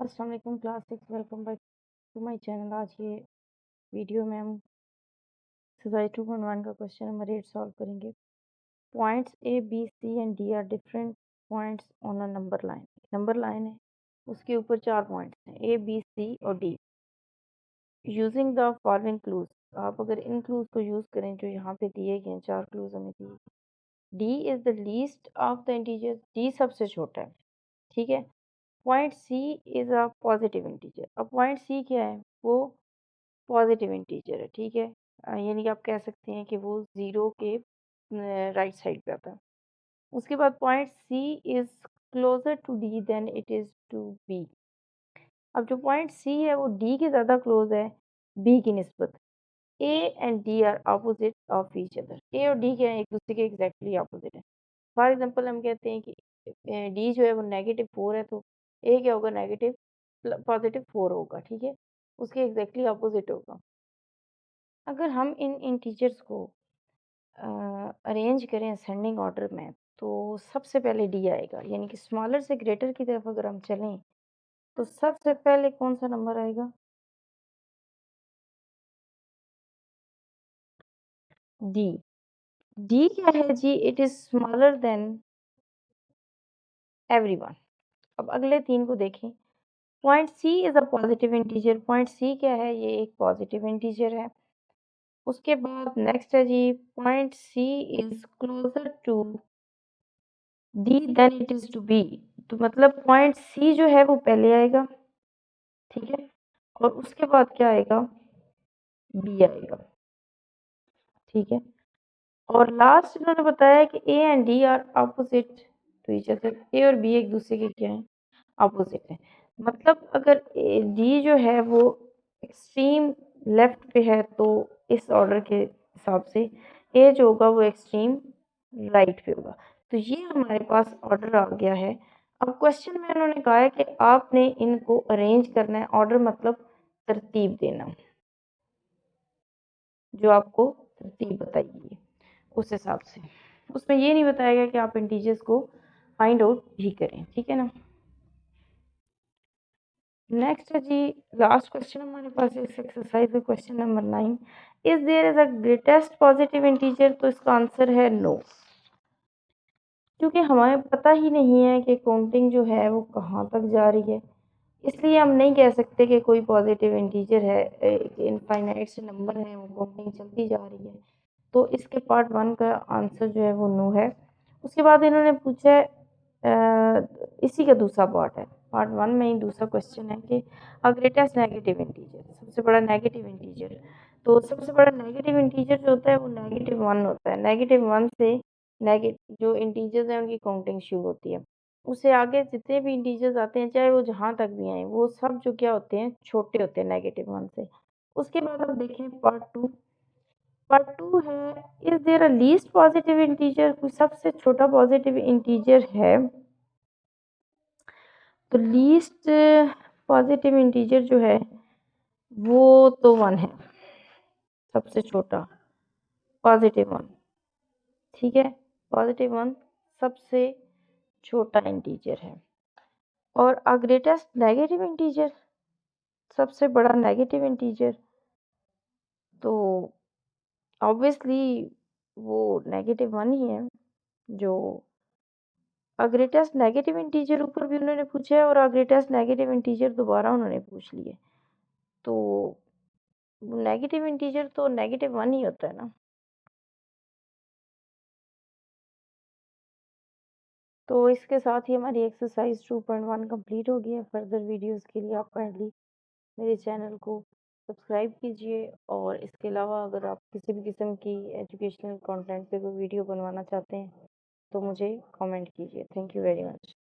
अस्सलाम वालेकुम class 6 welcome back to my channel. आज ये वीडियो में हम एक्सरसाइज 2.1 का क्वेश्चन नंबर 8 सॉल्व करेंगे। Points A B C and D are different points on a number line. Number line है, उसके ऊपर 4 पॉइंट्स हैं ए बी सी और D. Using the following clues, आप अगर इन क्लूज को यूज़ करें जो यहाँ पे दिए गए हैं, 4 क्लूज हमें दिए। D is the least of the integers, D सबसे छोटा है, ठीक है। Point C is a positive integer. अब पॉइंट सी क्या है, वो पॉजिटिव इंटीजर है, ठीक है। यानी कि आप कह सकते हैं कि वो ज़ीरो के राइट साइड पे आता है। उसके बाद point C is closer to D than it is to B. अब जो पॉइंट सी है वो डी के ज़्यादा क्लोज है बी की निस्बत। A and D are opposite of each other. A और डी क्या है, एक दूसरे के एग्जैक्टली ऑपोजिट है। फॉर एग्जांपल हम कहते हैं कि डी जो है वो -4 है, तो ए क्या होगा, +4 होगा, ठीक है। उसके एग्जैक्टली ऑपोजिट होगा। अगर हम इन इंटीजर्स को अरेंज करें असेंडिंग ऑर्डर में, तो सबसे पहले डी आएगा, यानी कि स्मॉलर से ग्रेटर की तरफ अगर हम चलें तो सबसे पहले कौन सा नंबर आएगा, डी। डी क्या है जी, it is smaller than everyone. अब अगले 3 को देखें। Point C is a positive integer. Point C क्या है, ये एक पॉजिटिव इंटीजर है। उसके बाद नेक्स्ट है जी, point C is closer to D than it is to B. तो मतलब पॉइंट सी जो है वो पहले आएगा, ठीक है। और उसके बाद क्या आएगा, बी आएगा, ठीक है। और लास्ट इन्होंने बताया कि A and D are opposite to each other. A और बी एक दूसरे के क्या है, ऑपोजिट है। मतलब अगर डी जो है वो एक्सट्रीम लेफ्ट पे है, तो इस ऑर्डर के हिसाब से ए जो होगा वो एक्सट्रीम राइट पे होगा। तो ये हमारे पास ऑर्डर आ गया है। अब क्वेश्चन में उन्होंने कहा है कि आपने इनको अरेंज करना है। ऑर्डर मतलब तरतीब देना, जो आपको तरतीब बताइए उस हिसाब से। उसमें ये नहीं बताया गया कि आप इंटीजर्स को फाइंड आउट भी करें, ठीक है ना। नेक्स्ट है जी, लास्ट क्वेश्चन हमारे पास इस एक्सरसाइज में, question number 9। Is there is a greatest positive integer. तो इसका आंसर है नो, क्योंकि हमें पता ही नहीं है कि काउंटिंग जो है वो कहाँ तक जा रही है, इसलिए हम नहीं कह सकते कि कोई पॉजिटिव इंटीजर है। इनफाइनाइट से नंबर है, वो काउंटिंग चलती जा रही है। तो इसके पार्ट 1 का आंसर जो है वो नो है। उसके बाद इन्होंने पूछा है, इसी का दूसरा पार्ट है, पार्ट 1 में ही दूसरा क्वेश्चन है कि ग्रेटेस्ट नेगेटिव इंटीजर, सबसे बड़ा नेगेटिव इंटीजर। तो सबसे बड़ा नेगेटिव इंटीजर जो होता है वो -1 होता है। -1 से नेगेटिव जो इंटीजर्स हैं उनकी काउंटिंग शुरू होती है। उससे आगे जितने भी इंटीजर्स आते हैं, चाहे वो जहाँ तक भी आए, वो सब जो क्या होते हैं, छोटे होते हैं -1 से। उसके बाद हम देखें पार्ट 2। पार्ट 2 है, is there a least positive integer. कोई सबसे छोटा पॉजिटिव इंटीजर है, तो लीस्ट पॉजिटिव इंटीजर जो है वो तो 1 है, सबसे छोटा पॉजिटिव 1, ठीक है। पॉजिटिव 1 सबसे छोटा इंटीजर है। और ग्रेटेस्ट नेगेटिव इंटीजर, सबसे बड़ा नेगेटिव इंटीजर, तो ऑब्वियसली वो -1 ही है। जो ग्रेटेस्ट नेगेटिव इंटीजर ऊपर भी उन्होंने पूछा है, और ग्रेटेस्ट नेगेटिव इंटीजर दोबारा उन्होंने पूछ लिए, तो नेगेटिव इंटीजर तो -1 ही होता है ना। तो इसके साथ ही हमारी एक्सरसाइज 2.1 कंप्लीट हो गई है। फर्दर वीडियोस के लिए आप काइंडली मेरे चैनल को सब्सक्राइब कीजिए, और इसके अलावा अगर आप किसी भी किस्म की एजुकेशनल कंटेंट पे कोई वीडियो बनवाना चाहते हैं तो मुझे कमेंट कीजिए। Thank you very much.